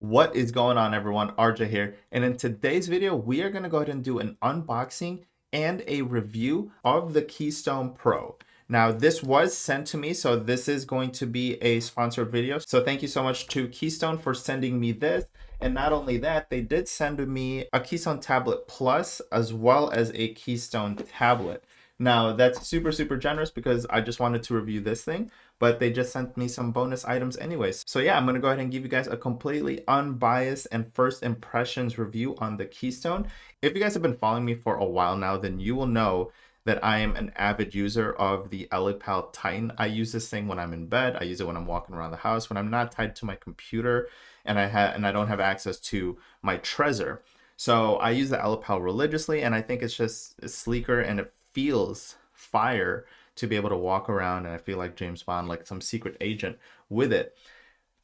What is going on, everyone? RJ here, and in today's video we are going to go ahead and do an unboxing and a review of the Keystone Pro. Now this was sent to me, so this is going to be a sponsored video, so thank you so much to Keystone for sending me this. And not only that, they did send me a Keystone Tablet Plus as well as a Keystone tablet. Now that's super generous because I just wanted to review this thing, but they just sent me some bonus items anyways. So yeah, I'm gonna go ahead and give you guys a completely unbiased and first impressions review on the Keystone. If you guys have been following me for a while now, then you will know that I am an avid user of the EliPal Titan. I use this thing when I'm in bed. I use it when I'm walking around the house, when I'm not tied to my computer and I don't have access to my Trezor. So I use the EliPal religiously, and I think it's sleeker and it feels fire to be able to walk around, and I feel like James Bond, like some secret agent with it.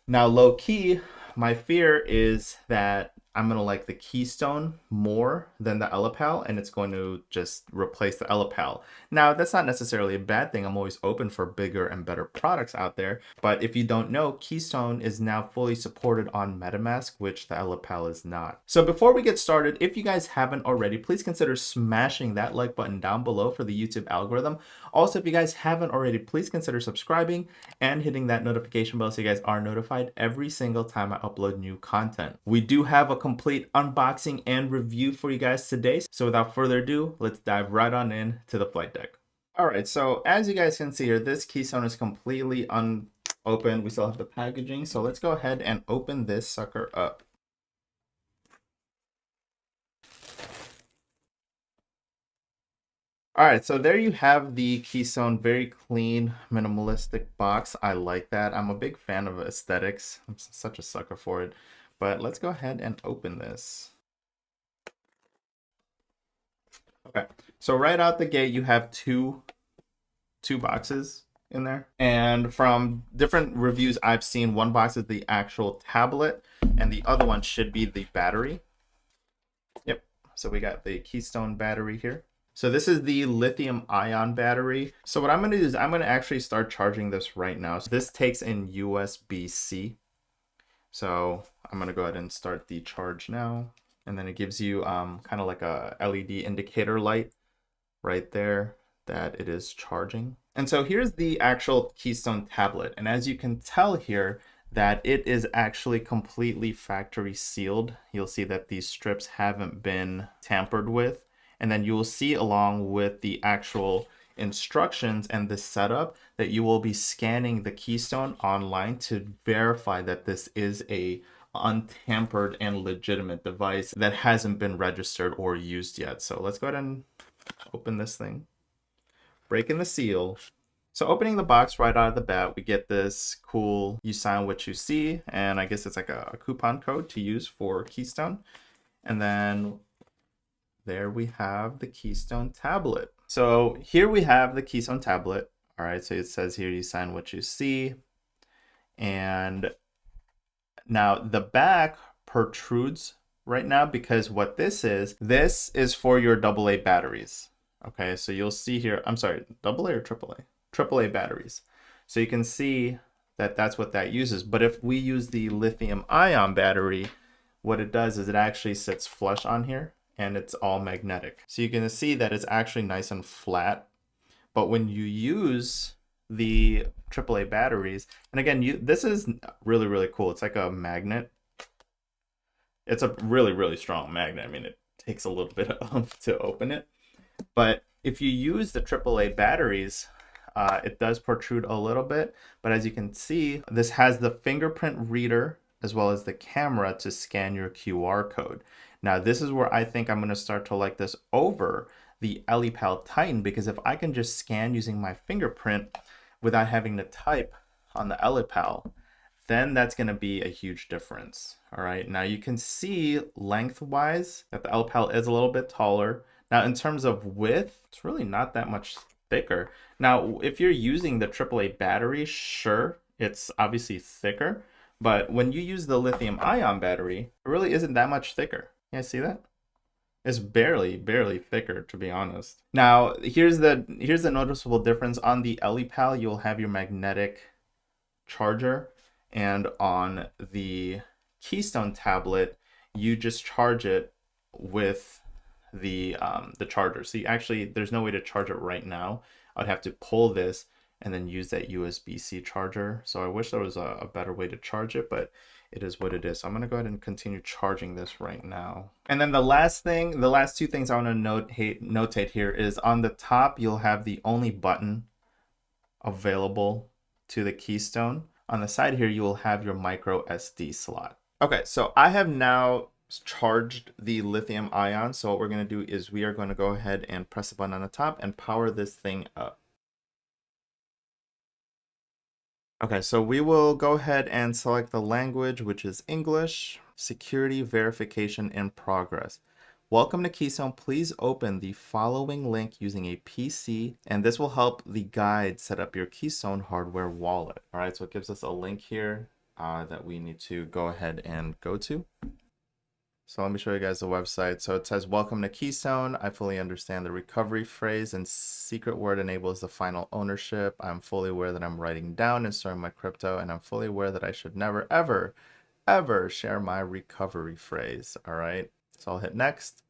Now, low key, my fear is that I'm gonna like the Keystone more than the EliPal, and it's going to just replace the EliPal. Now, that's not necessarily a bad thing. I'm always open for bigger and better products out there. But if you don't know, Keystone is now fully supported on MetaMask, which the EliPal is not. So before we get started, if you guys haven't already, please consider smashing that like button down below for the YouTube algorithm. Also, if you guys haven't already, please consider subscribing and hitting that notification bell so you guys are notified every single time I upload new content. We do have a complete unboxing and review for you guys today. So without further ado, let's dive right on in to the flight deck. All right, so as you guys can see here, this Keystone is completely unopened. We still have the packaging. So let's go ahead and open this sucker up. All right, so there you have the Keystone, very clean, minimalistic box. I like that. I'm a big fan of aesthetics. I'm such a sucker for it. But let's go ahead and open this. Okay, so right out the gate, you have two boxes in there. And from different reviews I've seen, one box is the actual tablet, and the other one should be the battery. Yep, so we got the Keystone battery here. So this is the lithium ion battery. So what I'm going to do is I'm going to actually start charging this right now. So this takes in USB-C. So I'm going to go ahead and start the charge now. And then it gives you kind of like a LED indicator light right there that it is charging. And so here's the actual Keystone tablet. And as you can tell here, that it is actually completely factory sealed. You'll see that these strips haven't been tampered with. And then you will see along with the actual instructions and the setup that you will be scanning the Keystone online to verify that this is a untampered and legitimate device that hasn't been registered or used yet. So let's go ahead and open this thing, breaking the seal. So opening the box right out of the bat, we get this cool "you sign what you see," and I guess it's like a coupon code to use for Keystone. And then there we have the Keystone tablet. So here we have the Keystone tablet. All right, so it says here, "you sign what you see." And now the back protrudes right now because what this is for your AA batteries. Okay, so you'll see here, I'm sorry, AA or AAA? AAA batteries. So you can see that that's what that uses. But if we use the lithium ion battery, what it does is it actually sits flush on here, and it's all magnetic. So you can see that it's actually nice and flat. But when you use the AAA batteries, and again, this is really cool. It's like a magnet. It's a really strong magnet. I mean, it takes a little bit to open it. But if you use the AAA batteries, it does protrude a little bit. But as you can see, this has the fingerprint reader as well as the camera to scan your QR code. Now, this is where I think I'm going to start to like this over the EliPal Titan, because if I can just scan using my fingerprint without having to type on the EliPal, then that's going to be a huge difference. All right, now you can see lengthwise that the EliPal is a little bit taller. Now, in terms of width, it's really not that much thicker. Now, if you're using the AAA battery, sure, it's obviously thicker. But when you use the lithium ion battery, it really isn't that much thicker. You guys see that? It's barely thicker, to be honest. Now, here's the noticeable difference. On the EliPal, you'll have your magnetic charger, and on the Keystone tablet, you just charge it with the charger. So you actually, there's no way to charge it right now. I'd have to pull this and then use that USB-C charger. So I wish there was a better way to charge it, but it is what it is. So I'm going to go ahead and continue charging this right now. And then the last two things I want to notate here is on the top, you'll have the only button available to the Keystone. On the side here, you will have your micro SD slot. Okay, so I have now charged the lithium ion. So what we're going to do is we are going to go ahead and press the button on the top and power this thing up. Okay, so we will go ahead and select the language, which is English. Security verification in progress. Welcome to Keystone. Please open the following link using a PC, and this will help the guide set up your Keystone hardware wallet. All right, so it gives us a link here that we need to go ahead and go to. So let me show you guys the website. So it says, welcome to Keystone. I fully understand the recovery phrase and secret word enables the final ownership. I'm fully aware that I'm writing down and storing my crypto, and I'm fully aware that I should never, ever, ever share my recovery phrase. All right, so I'll hit next.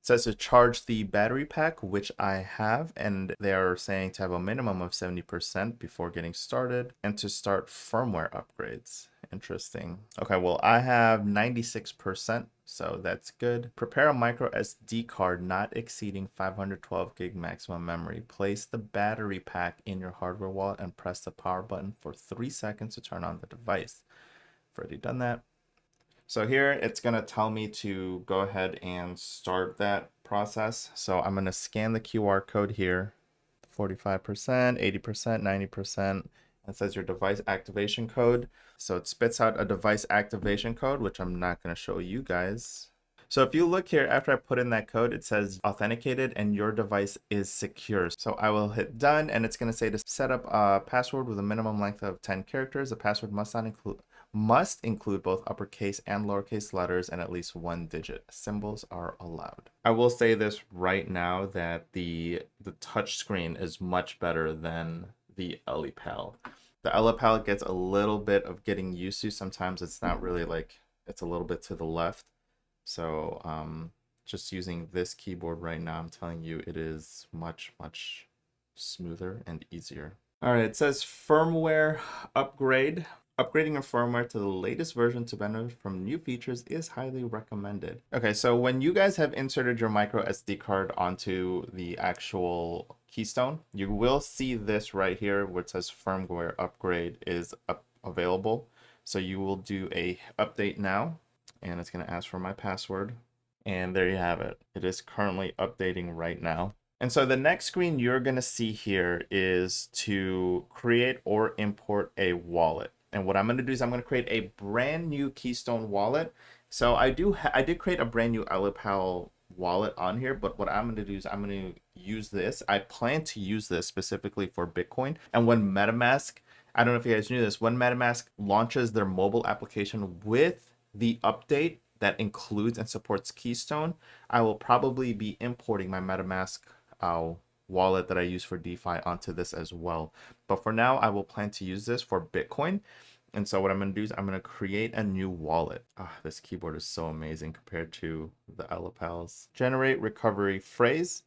It says to charge the battery pack, which I have, and they are saying to have a minimum of 70% before getting started and to start firmware upgrades. Interesting. Okay, well, I have 96%, so that's good. Prepare a micro SD card not exceeding 512 gig maximum memory. Place the battery pack in your hardware wallet and press the power button for 3 seconds to turn on the device. I've already done that. So here it's going to tell me to go ahead and start that process. So I'm going to scan the QR code here, 45%, 80%, 90%. It says your device activation code. So it spits out a device activation code, which I'm not going to show you guys. So if you look here, after I put in that code, it says authenticated and your device is secure. So I will hit done, and it's going to say to set up a password with a minimum length of 10 characters. The password must include both uppercase and lowercase letters and at least 1 digit. Symbols are allowed. I will say this right now that the touch screen is much better than the LePal. The LePal gets a little bit of getting used to. Sometimes it's not really like, it's a little bit to the left. So just using this keyboard right now, I'm telling you, it is much, much smoother and easier. All right, it says firmware upgrade. Upgrading your firmware to the latest version to benefit from new features is highly recommended. Okay, so when you guys have inserted your micro SD card onto the actual Keystone, you will see this right here where it says firmware upgrade is available. So you will do a update now, and it's going to ask for my password. And there you have it. It is currently updating right now. And so the next screen you're going to see here is to create or import a wallet. And what I'm going to do is I'm going to create a brand new Keystone wallet. So I did create a brand new LePal wallet on here, but what I'm going to do is I'm going to use this. I plan to use this specifically for Bitcoin. And when MetaMask, I don't know if you guys knew this, when MetaMask launches their mobile application with the update that includes and supports Keystone, I will probably be importing my MetaMask wallet that I use for DeFi onto this as well. But for now, I will plan to use this for Bitcoin. And so what I'm going to do is I'm going to create a new wallet. This keyboard is so amazing compared to the LePals. Generate recovery phrase.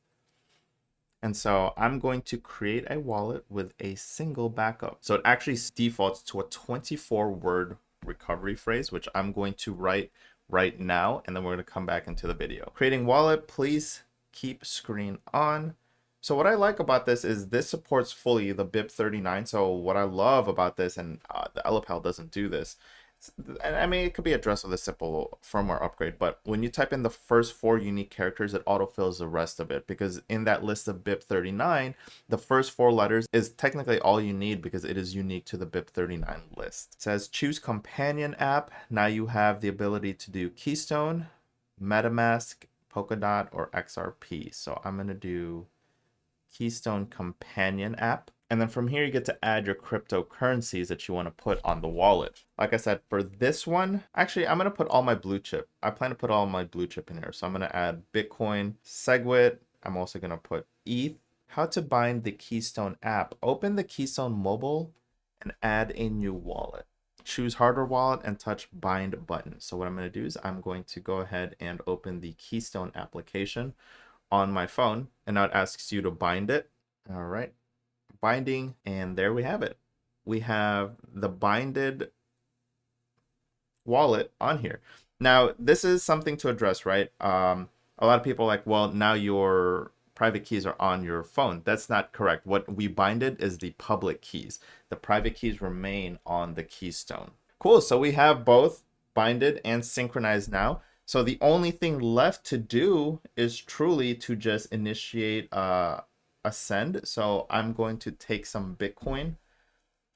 And so I'm going to create a wallet with a single backup. So it actually defaults to a 24-word recovery phrase, which I'm going to write right now. And then we're going to come back into the video. Creating wallet, please keep screen on. So what I like about this is this supports fully the BIP39. So what I love about this, and the LePal doesn't do this, and I mean, it could be addressed with a simple firmware upgrade, but when you type in the first 4 unique characters, it autofills the rest of it, because in that list of BIP39, the first 4 letters is technically all you need because it is unique to the BIP39 list. It says choose companion app. Now you have the ability to do Keystone, MetaMask, Polkadot, or XRP. So I'm going to do Keystone companion app. And then from here, you get to add your cryptocurrencies that you want to put on the wallet. Like I said, for this one, actually, I'm going to put all my blue chip. I plan to put all my blue chip in here. So I'm going to add Bitcoin, SegWit. I'm also going to put ETH. How to bind the Keystone app. Open the Keystone mobile and add a new wallet. choose hardware wallet and touch bind button. So what I'm going to do is I'm going to go ahead and open the Keystone application on my phone, and now it asks you to bind it. All right, binding, and there we have it. We have the binded wallet on here. Now, this is something to address, right? A lot of people are like, well, now your private keys are on your phone. That's not correct. What we binded is the public keys. The private keys remain on the Keystone. Cool. So we have both binded and synchronized now. So the only thing left to do is truly to just initiate a send. So I'm going to take some Bitcoin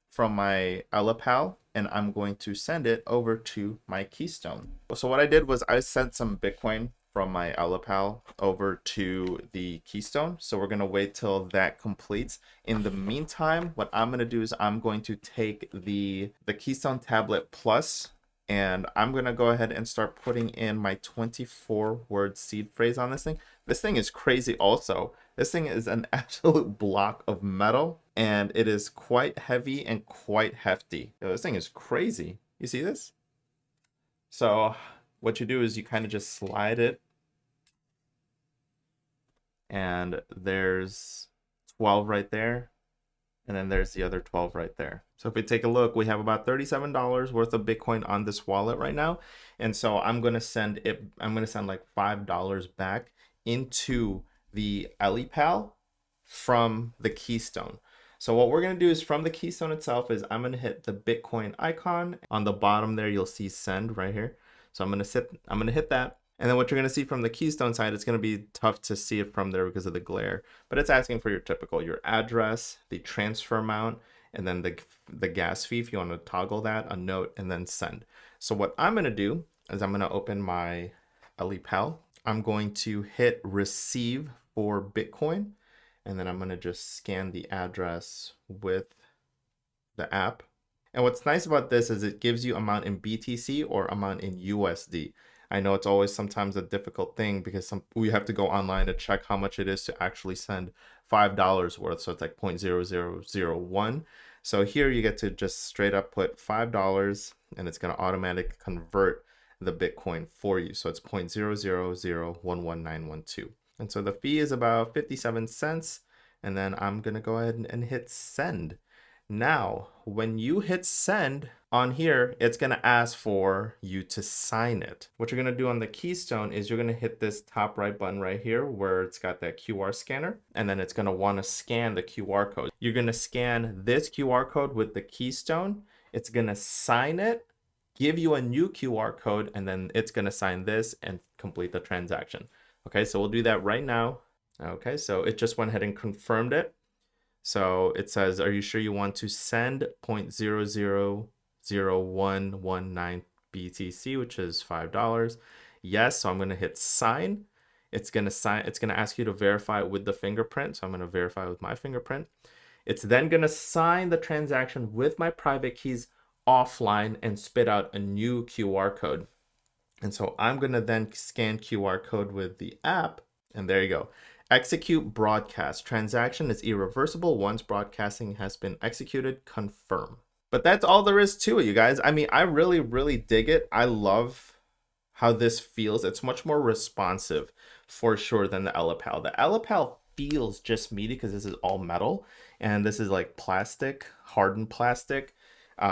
from my AtlasVPN and I'm going to send it over to my Keystone. So what I did was I sent some Bitcoin from my AtlasVPN over to the Keystone. So we're going to wait till that completes. In the meantime, what I'm going to do is I'm going to take the Keystone Tablet Plus, and I'm going to go ahead and start putting in my 24-word seed phrase on this thing. This thing is crazy also. This thing is an absolute block of metal, and it is quite heavy and quite hefty. Yo, this thing is crazy. You see this? So what you do is you kind of just slide it, and there's 12 right there, and then there's the other 12 right there. So if we take a look, we have about $37 worth of Bitcoin on this wallet right now. And so I'm going to send like $5 back into the AtlasVPN from the Keystone. So what we're going to do is from the Keystone itself is I'm going to hit the Bitcoin icon on the bottom there. You'll see send right here. So I'm going to hit that. And then what you're going to see from the Keystone side, it's going to be tough to see it from there because of the glare, but it's asking for your address, the transfer amount, and then the gas fee if you want to toggle that, a note, and then send. So what I'm going to do is I'm going to open my AtlasVPN. I'm going to hit receive for Bitcoin, and then I'm going to just scan the address with the app. And what's nice about this is it gives you amount in BTC or amount in USD. I know it's always sometimes a difficult thing because we have to go online to check how much it is to actually send $5 worth. So it's like 0.0001. So here you get to just straight up put $5 and it's going to automatically convert the Bitcoin for you. So it's 0.000119112. And so the fee is about 57 cents. And then I'm going to go ahead and hit send. Now, when you hit send on here, it's going to ask for you to sign it. What you're going to do on the Keystone is you're going to hit this top right button right here where it's got that QR scanner, and then it's going to want to scan the QR code. You're going to scan this QR code with the Keystone. It's going to sign it, give you a new QR code, and then it's going to sign this and complete the transaction. Okay, so we'll do that right now. Okay, so it just went ahead and confirmed it. So it says, are you sure you want to send 0.000119 BTC, which is $5? Yes. So I'm going to hit sign. It's going to ask you to verify with the fingerprint. So I'm going to verify with my fingerprint. It's then going to sign the transaction with my private keys offline and spit out a new QR code. And so I'm going to then scan QR code with the app, and there you go. Execute broadcast. Transaction is irreversible once broadcasting has been executed. Confirm. But that's all there is to it, you guys. I mean, I really, really dig it. I love how this feels. It's much more responsive for sure than the AtlasVPN. The AtlasVPN feels just meaty because this is all metal and this is like plastic, hardened plastic.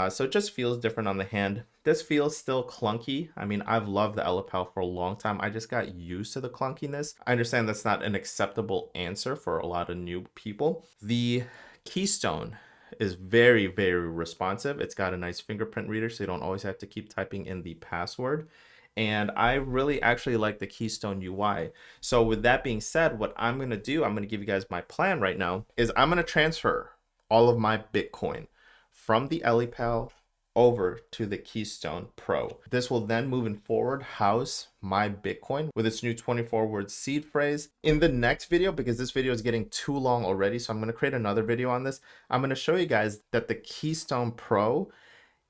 So it just feels different on the hand. This feels still clunky. I mean, I've loved the AtlasVPN for a long time. I just got used to the clunkiness. I understand that's not an acceptable answer for a lot of new people. The Keystone is very, very responsive. It's got a nice fingerprint reader, so you don't always have to keep typing in the password. And I really actually like the Keystone UI. So with that being said, what I'm going to do, I'm going to give you guys my plan right now, is I'm going to transfer all of my Bitcoin from the AtlasVPN over to the Keystone Pro. This will then, moving forward, house my Bitcoin with its new 24-word seed phrase. In the next video, because this video is getting too long already, so I'm going to create another video on this. I'm going to show you guys that the Keystone Pro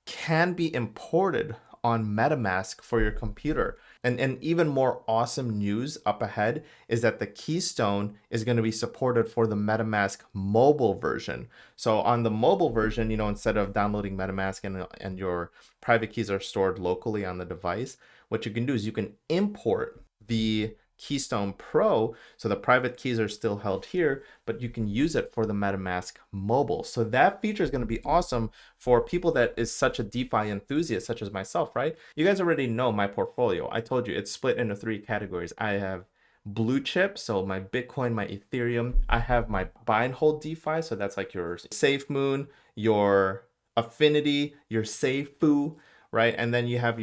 can be imported on MetaMask for your computer. And even more awesome news up ahead is that the Keystone is going to be supported for the MetaMask mobile version. So on the mobile version, you know, instead of downloading MetaMask and your private keys are stored locally on the device, what you can do is you can import the Keystone Pro, so the private keys are still held here, but you can use it for the MetaMask mobile. So that feature is going to be awesome for people that is such a DeFi enthusiast, such as myself, right? You guys already know my portfolio. I told you it's split into 3 categories. I have blue chip, so my Bitcoin, my Ethereum. I have my buy and hold DeFi, so that's like your SafeMoon, your Affinity, your SafeFu, right? And then you have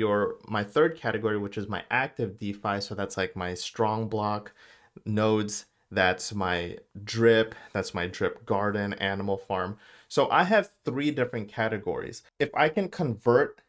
my third category, which is my active DeFi. So that's like my strong block nodes. That's my drip. That's my drip garden, animal farm. So I have 3 different categories. If I can convert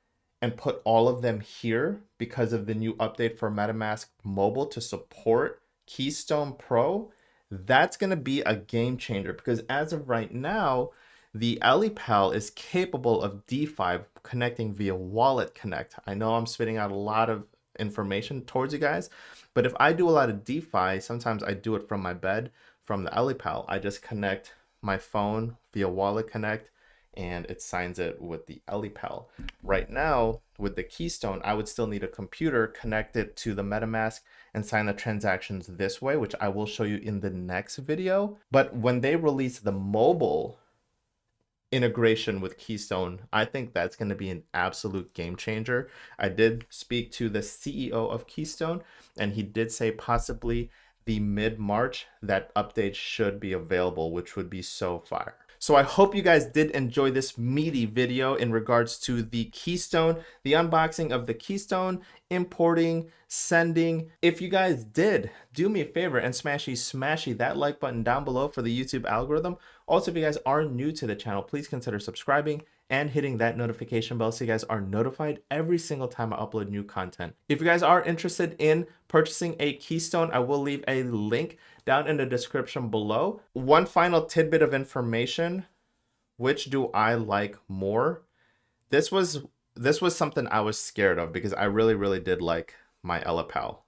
and put all of them here because of the new update for MetaMask mobile to support Keystone Pro, that's going to be a game changer, because as of right now, the AliPal is capable of DeFi connecting via Wallet Connect. I know I'm spitting out a lot of information towards you guys, but if I do a lot of DeFi, sometimes I do it from my bed, from the AliPal. I just connect my phone via Wallet Connect and it signs it with the AliPal. Right now, with the Keystone, I would still need a computer connected to the MetaMask and sign the transactions this way, which I will show you in the next video. But when they release the mobile integration with Keystone, I think that's going to be an absolute game changer. I did speak to the CEO of Keystone, and he did say possibly the mid-March that update should be available, which would be so fire. So I hope you guys did enjoy this meaty video in regards to the Keystone, the unboxing of the Keystone, importing, sending. If you guys did, do me a favor and smashy that like button down below for the YouTube algorithm. Also, if you guys are new to the channel, please consider subscribing and hitting that notification bell so you guys are notified every single time I upload new content. If you guys are interested in purchasing a Keystone, I will leave a link down in the description below. One final tidbit of information: which do I like more? This was something I was scared of, because I really did like my AliPal.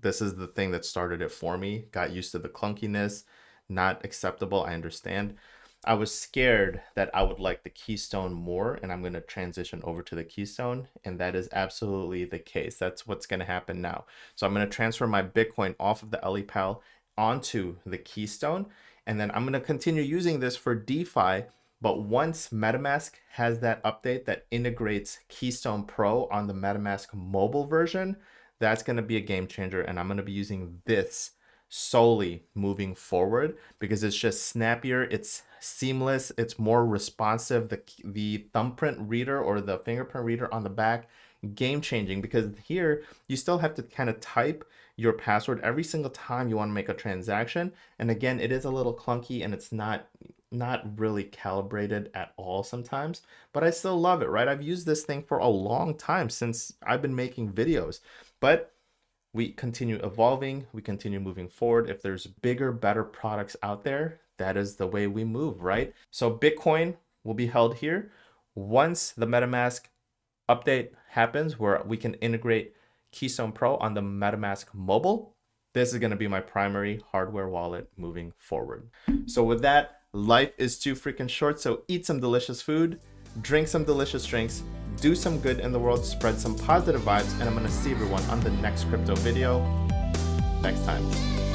This is the thing that started it for me. Got used to the clunkiness, not acceptable, I understand. I was scared that I would like the Keystone more, and I'm going to transition over to the Keystone, and that is absolutely the case. That's what's going to happen now. So I'm going to transfer my Bitcoin off of the AliPal onto the Keystone, and then I'm going to continue using this for DeFi. But once MetaMask has that update that integrates Keystone Pro on the MetaMask mobile version, that's going to be a game changer, and I'm going to be using this solely moving forward, because it's just snappier, it's seamless, it's more responsive. The thumbprint reader or the fingerprint reader on the back, game changing, because here you still have to kind of type your password every single time you want to make a transaction, and again, it is a little clunky and it's not really calibrated at all sometimes, but I still love it, right? I've used this thing for a long time, since I've been making videos. But we continue evolving, we continue moving forward. If there's bigger, better products out there, that is the way we move, right? So Bitcoin will be held here. Once the MetaMask update happens where we can integrate Keystone Pro on the MetaMask mobile, this is going to be my primary hardware wallet moving forward. So with that, life is too freaking short, so eat some delicious food, drink some delicious drinks, do some good in the world, spread some positive vibes, and I'm going to see everyone on the next crypto video next time.